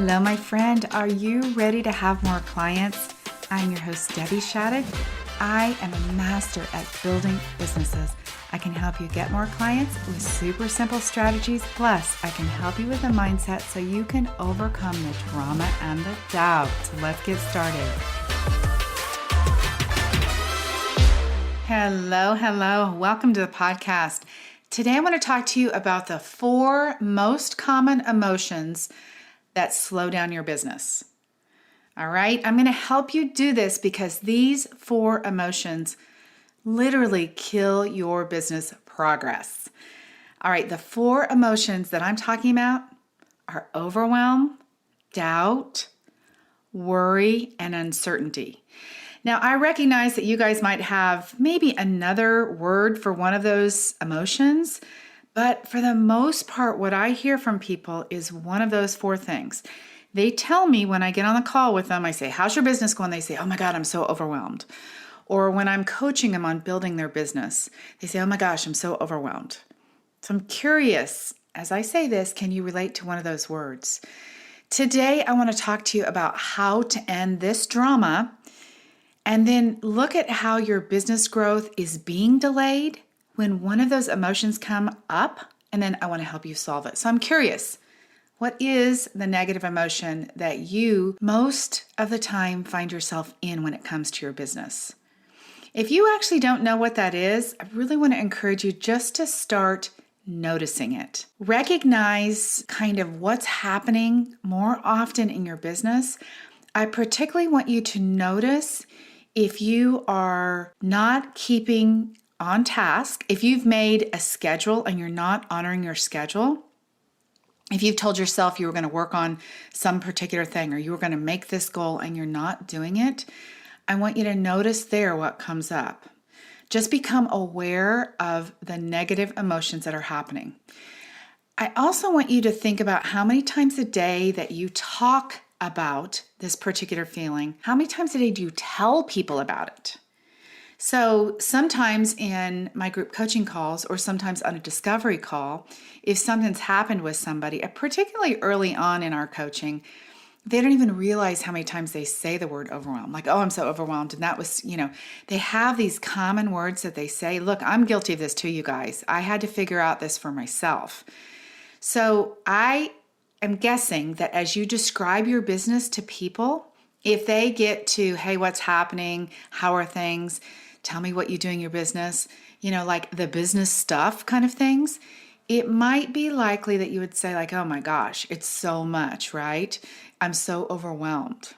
Hello, my friend. Are you ready to have more clients? I'm your host, Debbie Shadid. I am a master at building businesses. I can help you get more clients with super simple strategies. Plus, I can help you with a mindset so you can overcome the drama and the doubt. So let's get started. Hello. Welcome to the podcast. Today, I want to talk to you about the 4 most common emotions that slow down your business. All right, I'm going to help you do this because these 4 emotions literally kill your business progress. All right, the 4 emotions that I'm talking about are overwhelm, doubt, worry, and uncertainty. Now, I recognize that you guys might have maybe another word for one of those emotions, but for the most part, what I hear from people is one of those 4 things. They tell me when I get on the call with them, I say, how's your business going? They say, oh my God, I'm so overwhelmed. Or when I'm coaching them on building their business, they say, oh my gosh, I'm so overwhelmed. So I'm curious, as I say this, can you relate to one of those words? Today, I want to talk to you about how to end this drama and then look at how your business growth is being delayed when one of those emotions come up, and then I want to help you solve it. So I'm curious, what is the negative emotion that you most of the time find yourself in when it comes to your business? If you actually don't know what that is, I really want to encourage you just to start noticing it. Recognize kind of what's happening more often in your business. I particularly want you to notice if you are not keeping on task, if you've made a schedule and you're not honoring your schedule, if you've told yourself you were going to work on some particular thing or you were going to make this goal and you're not doing it, I want you to notice there what comes up. Just become aware of the negative emotions that are happening. I also want you to think about how many times a day that you talk about this particular feeling. How many times a day do you tell people about it? So sometimes in my group coaching calls or sometimes on a discovery call, if something's happened with somebody, particularly early on in our coaching, they don't even realize how many times they say the word overwhelmed. Like, oh, I'm so overwhelmed. And that was, they have these common words that they say. Look, I'm guilty of this too, you guys. I had to figure out this for myself. So I am guessing that as you describe your business to people, if they get to, hey, what's happening? How are things? Tell me what you do in your business, like the business stuff kind of things, it might be likely that you would say like, oh my gosh, it's so much, right? I'm so overwhelmed.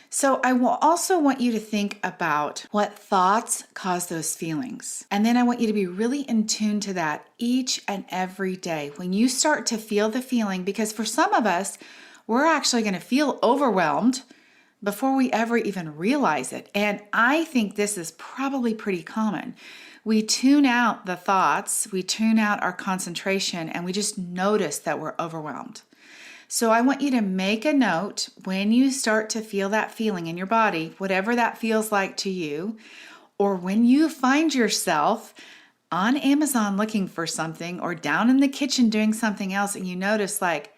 So I will also want you to think about what thoughts cause those feelings. And then I want you to be really in tune to that each and every day. When you start to feel the feeling, because for some of us, we're actually going to feel overwhelmed before we ever even realize it. And I think this is probably pretty common. We tune out the thoughts, we tune out our concentration, and we just notice that we're overwhelmed. So I want you to make a note when you start to feel that feeling in your body, whatever that feels like to you, or when you find yourself on Amazon looking for something or down in the kitchen doing something else and you notice like,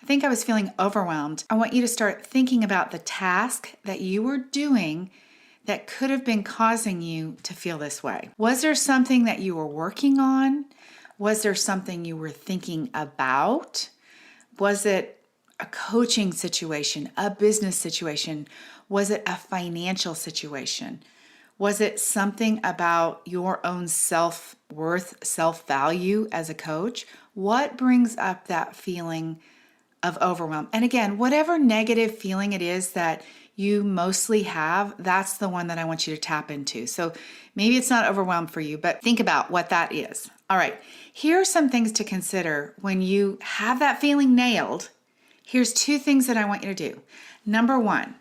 I think I was feeling overwhelmed. I want you to start thinking about the task that you were doing that could have been causing you to feel this way. Was there something that you were working on? Was there something you were thinking about? Was it a coaching situation, a business situation? Was it a financial situation? Was it something about your own self-worth, self-value as a coach? What brings up that feeling of overwhelm? And again, whatever negative feeling it is that you mostly have, that's the one that I want you to tap into. So maybe it's not overwhelmed for you, but think about what that is. All right, here are some things to consider when you have that feeling nailed. Here's 2 things that I want you to do. Number 1,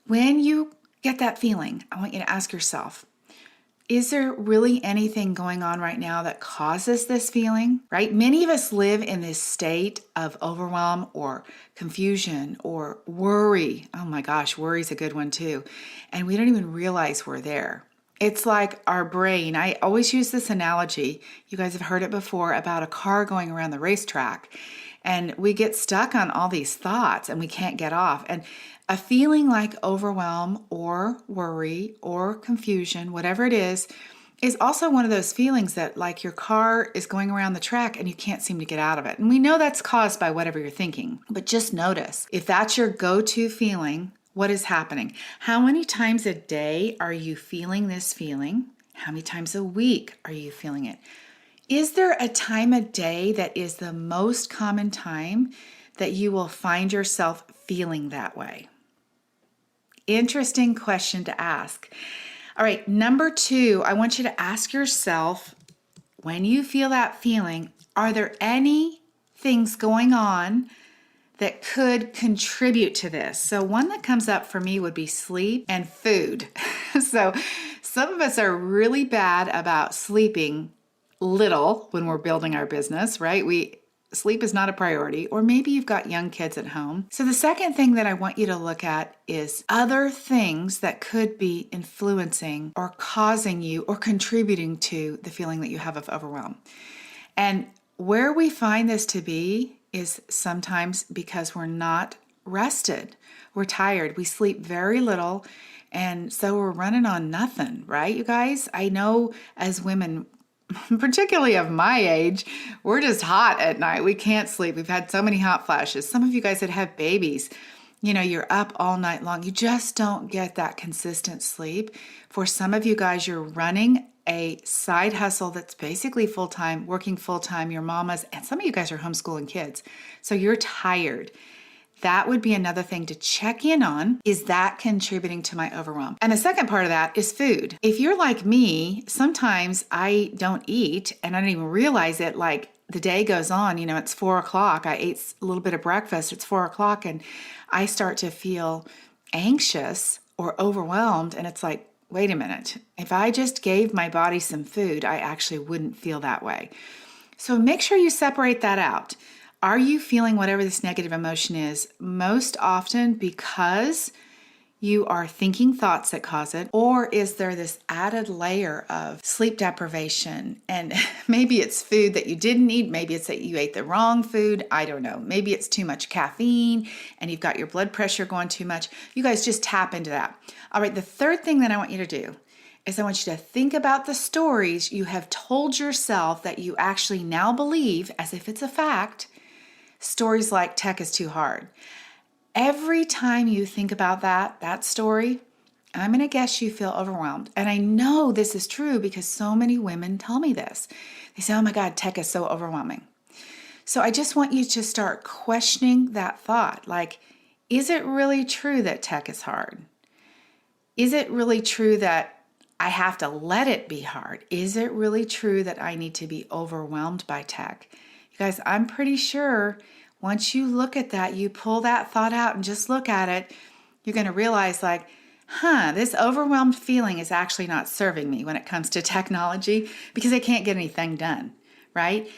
when you get that feeling, I want you to ask yourself, is there really anything going on right now that causes this feeling, right? Many of us live in this state of overwhelm or confusion or worry. Oh my gosh, worry is a good one too. And we don't even realize we're there. It's like our brain. I always use this analogy. You guys have heard it before about a car going around the racetrack. And we get stuck on all these thoughts and we can't get off. And a feeling like overwhelm or worry or confusion, whatever it is also one of those feelings that like your car is going around the track and you can't seem to get out of it. And we know that's caused by whatever you're thinking, but just notice if that's your go-to feeling, what is happening? How many times a day are you feeling this feeling? How many times a week are you feeling it? Is there a time of day that is the most common time that you will find yourself feeling that way? Interesting question to ask. All right, number 2, I want you to ask yourself, when you feel that feeling, are there any things going on that could contribute to this? So one that comes up for me would be sleep and food. So some of us are really bad about sleeping little when we're building our business, right? Sleep is not a priority, or maybe you've got young kids at home. So the second thing that I want you to look at is other things that could be influencing or causing you or contributing to the feeling that you have of overwhelm. And where we find this to be is sometimes because we're not rested. We're tired. We sleep very little. And so we're running on nothing, right, you guys? I know as women, particularly of my age, we're just hot at night. We can't sleep. We've had so many hot flashes. Some of you guys that have babies, you're up all night long. You just don't get that consistent sleep. For some of you guys, you're running a side hustle that's basically full-time, working full-time, your mamas, and some of you guys are homeschooling kids. So you're tired. That would be another thing to check in on. Is that contributing to my overwhelm? And the second part of that is food. If you're like me, sometimes I don't eat and I don't even realize it. Like the day goes on, it's 4:00. I ate a little bit of breakfast. It's 4:00 and I start to feel anxious or overwhelmed. And it's like, wait a minute. If I just gave my body some food, I actually wouldn't feel that way. So make sure you separate that out. Are you feeling whatever this negative emotion is most often because you are thinking thoughts that cause it? Or is there this added layer of sleep deprivation? And maybe it's food that you didn't eat. Maybe it's that you ate the wrong food. I don't know. Maybe it's too much caffeine and you've got your blood pressure going too much. You guys just tap into that. All right, the third thing that I want you to do is I want you to think about the stories you have told yourself that you actually now believe as if it's a fact. Stories like tech is too hard. Every time you think about that story, I'm going to guess you feel overwhelmed. And I know this is true because so many women tell me this. They say, oh my God, tech is so overwhelming. So I just want you to start questioning that thought. Like, is it really true that tech is hard? Is it really true that I have to let it be hard? Is it really true that I need to be overwhelmed by tech? You guys, I'm pretty sure once you look at that, you pull that thought out and just look at it, you're going to realize like, this overwhelmed feeling is actually not serving me when it comes to technology because I can't get anything done, right?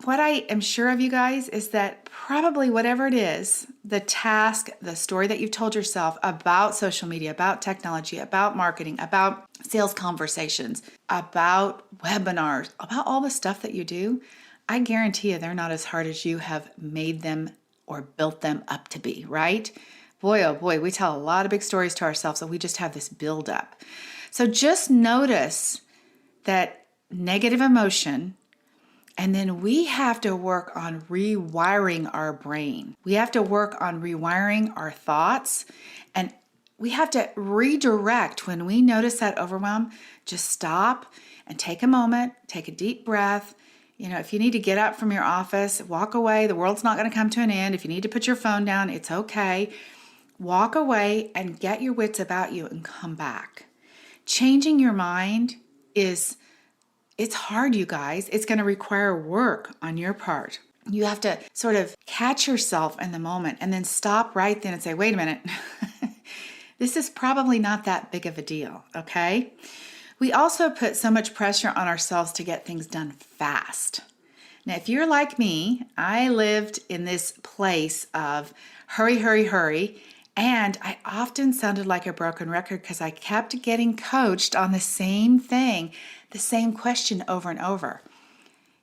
What I am sure of, you guys, is that probably whatever it is, the task, the story that you've told yourself about social media, about technology, about marketing, about sales conversations, about webinars, about all the stuff that you do, I guarantee you they're not as hard as you have made them or built them up to be, right? Boy, oh boy, we tell a lot of big stories to ourselves and we just have this build up. So just notice that negative emotion, and then we have to work on rewiring our brain. We have to work on rewiring our thoughts, and we have to redirect when we notice that overwhelm. Just stop and take a moment, take a deep breath. If you need to get up from your office, walk away. The world's not going to come to an end. If you need to put your phone down, it's okay. Walk away and get your wits about you and come back. Changing your mind it's hard, you guys. It's going to require work on your part. You have to sort of catch yourself in the moment and then stop right then and say, wait a minute, this is probably not that big of a deal, okay? We also put so much pressure on ourselves to get things done fast. Now, if you're like me, I lived in this place of hurry, hurry, hurry, and I often sounded like a broken record because I kept getting coached on the same thing, the same question over and over.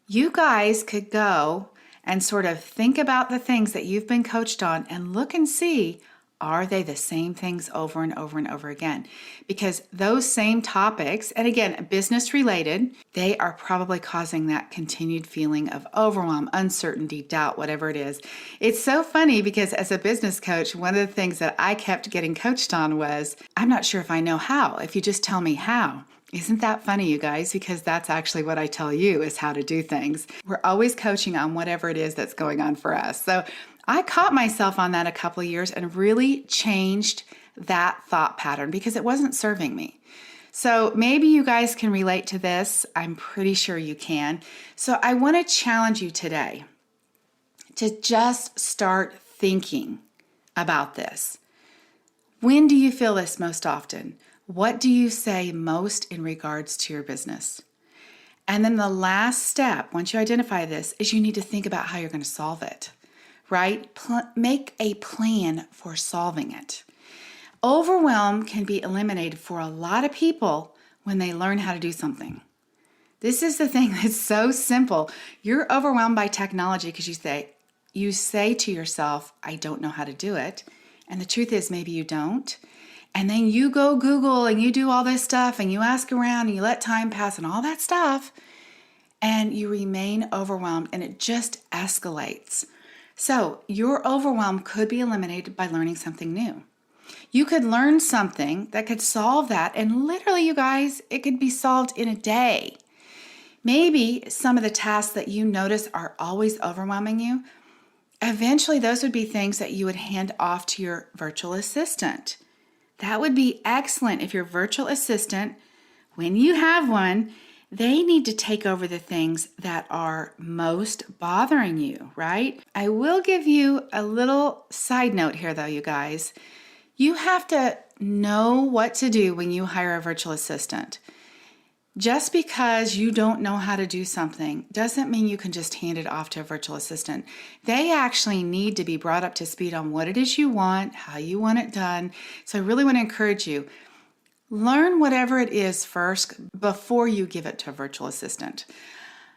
You guys could go and sort of think about the things that you've been coached on and look and see, are they the same things over and over and over again? Because those same topics, and again, business related, they are probably causing that continued feeling of overwhelm, uncertainty, doubt, whatever it is. It's so funny because as a business coach, one of the things that I kept getting coached on was, I'm not sure if I know how, if you just tell me how. Isn't that funny, you guys? Because that's actually what I tell you is how to do things. We're always coaching on whatever it is that's going on for us. So I caught myself on that a couple of years and really changed that thought pattern because it wasn't serving me. So maybe you guys can relate to this. I'm pretty sure you can. So I want to challenge you today to just start thinking about this. When do you feel this most often? What do you say most in regards to your business? And then the last step, once you identify this, is you need to think about how you're going to solve it, right? Make a plan for solving it. Overwhelm can be eliminated for a lot of people when they learn how to do something. This is the thing that's so simple. You're overwhelmed by technology because you say to yourself, I don't know how to do it. And the truth is maybe you don't. And then you go Google and you do all this stuff and you ask around and you let time pass and all that stuff and you remain overwhelmed and it just escalates. So your overwhelm could be eliminated by learning something new. You could learn something that could solve that and literally, you guys, it could be solved in a day. Maybe some of the tasks that you notice are always overwhelming you, eventually those would be things that you would hand off to your virtual assistant. That would be excellent if your virtual assistant, when you have one, they need to take over the things that are most bothering you, right? I will give you a little side note here though, you guys. You have to know what to do when you hire a virtual assistant. Just because you don't know how to do something doesn't mean you can just hand it off to a virtual assistant. They actually need to be brought up to speed on what it is you want, how you want it done. So I really want to encourage you, learn whatever it is first before you give it to a virtual assistant.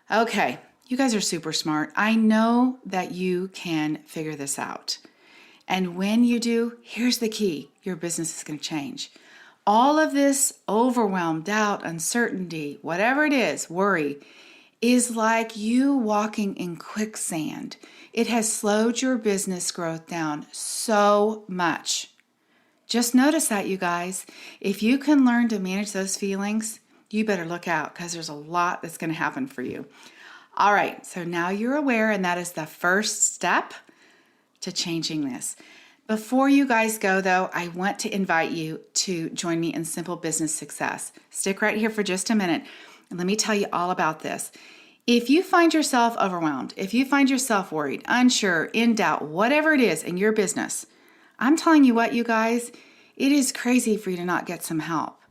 Okay, you guys are super smart. I know that you can figure this out. And when you do, here's the key. Your business is going to change. All of this overwhelm, doubt, uncertainty, whatever it is, worry, is like you walking in quicksand. It has slowed your business growth down so much. Just notice that, you guys. If you can learn to manage those feelings, you better look out because there's a lot that's going to happen for you. All right, so now you're aware, and that is the first step to changing this. Before you guys go, though, I want to invite you to join me in Simple Business Success. Stick right here for just a minute, and let me tell you all about this. If you find yourself overwhelmed, if you find yourself worried, unsure, in doubt, whatever it is in your business, I'm telling you what, you guys, it is crazy for you to not get some help.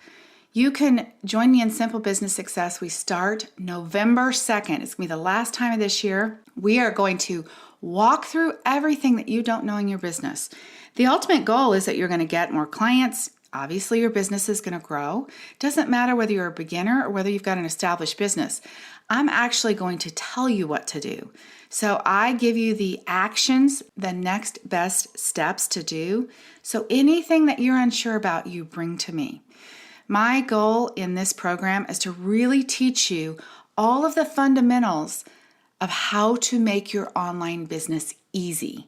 You can join me in Simple Business Success. We start November 2nd. It's going to be the last time of this year. We are going to walk through everything that you don't know in your business. The ultimate goal is that you're going to get more clients. Obviously, your business is going to grow. Doesn't matter whether you're a beginner or whether you've got an established business. I'm actually going to tell you what to do. So I give you the actions, the next best steps to do. So anything that you're unsure about, you bring to me. My goal in this program is to really teach you all of the fundamentals of how to make your online business easy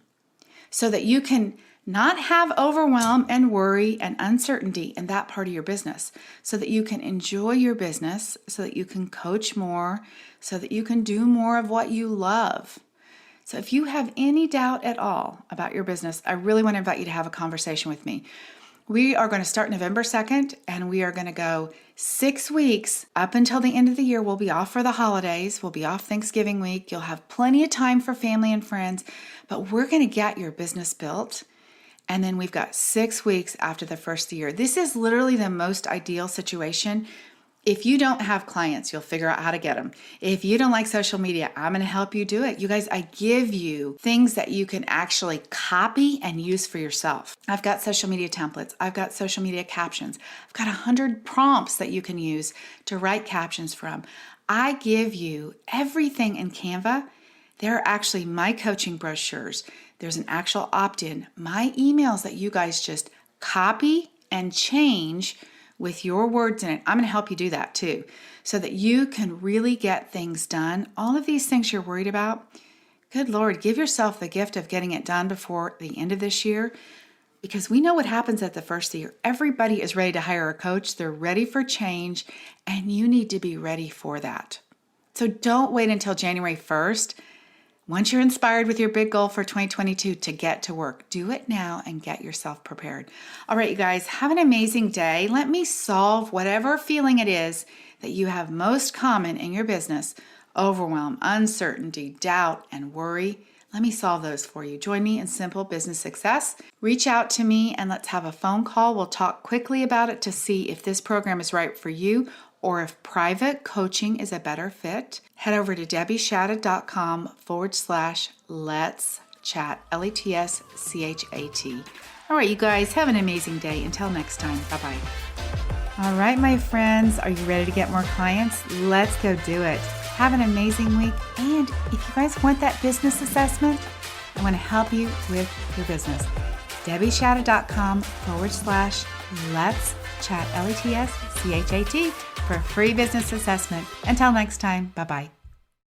so that you can not have overwhelm and worry and uncertainty in that part of your business, so that you can enjoy your business, so that you can coach more, so that you can do more of what you love. So if you have any doubt at all about your business, I really want to invite you to have a conversation with me. We are going to start November 2nd, and we are going to go 6 weeks up until the end of the year. We'll be off for the holidays. We'll be off Thanksgiving week. You'll have plenty of time for family and friends, but we're going to get your business built. And then we've got 6 weeks after the first of the year. This is literally the most ideal situation. If you don't have clients, you'll figure out how to get them. If you don't like social media, I'm going to help you do it. You guys, I give you things that you can actually copy and use for yourself. I've got social media templates. I've got social media captions. I've got 100 prompts that you can use to write captions from. I give you everything in Canva There are actually my coaching brochures. There's an actual opt-in, my emails that you guys just copy and change with your words in it. I'm going to help you do that too, so that you can really get things done. All of these things you're worried about, good Lord, give yourself the gift of getting it done before the end of this year, because we know what happens at the first of the year. Everybody is ready to hire a coach. They're ready for change, and you need to be ready for that. So don't wait until January 1st. Once you're inspired with your big goal for 2022 to get to work, do it now and get yourself prepared. All right, you guys, have an amazing day. Let me solve whatever feeling it is that you have most common in your business: overwhelm, uncertainty, doubt, and worry. Let me solve those for you. Join me in Simple Business Success. Reach out to me and let's have a phone call. We'll talk quickly about it to see if this program is right for you or if private coaching is a better fit. Head over to debbieshadid.com/let's chat, LETSCHAT. All right, you guys, have an amazing day. Until next time, bye-bye. All right, my friends, are you ready to get more clients? Let's go do it. Have an amazing week. And if you guys want that business assessment, I want to help you with your business. debbieshadid.com/let's chat, LETSCHAT for a free business assessment. Until next time, bye-bye.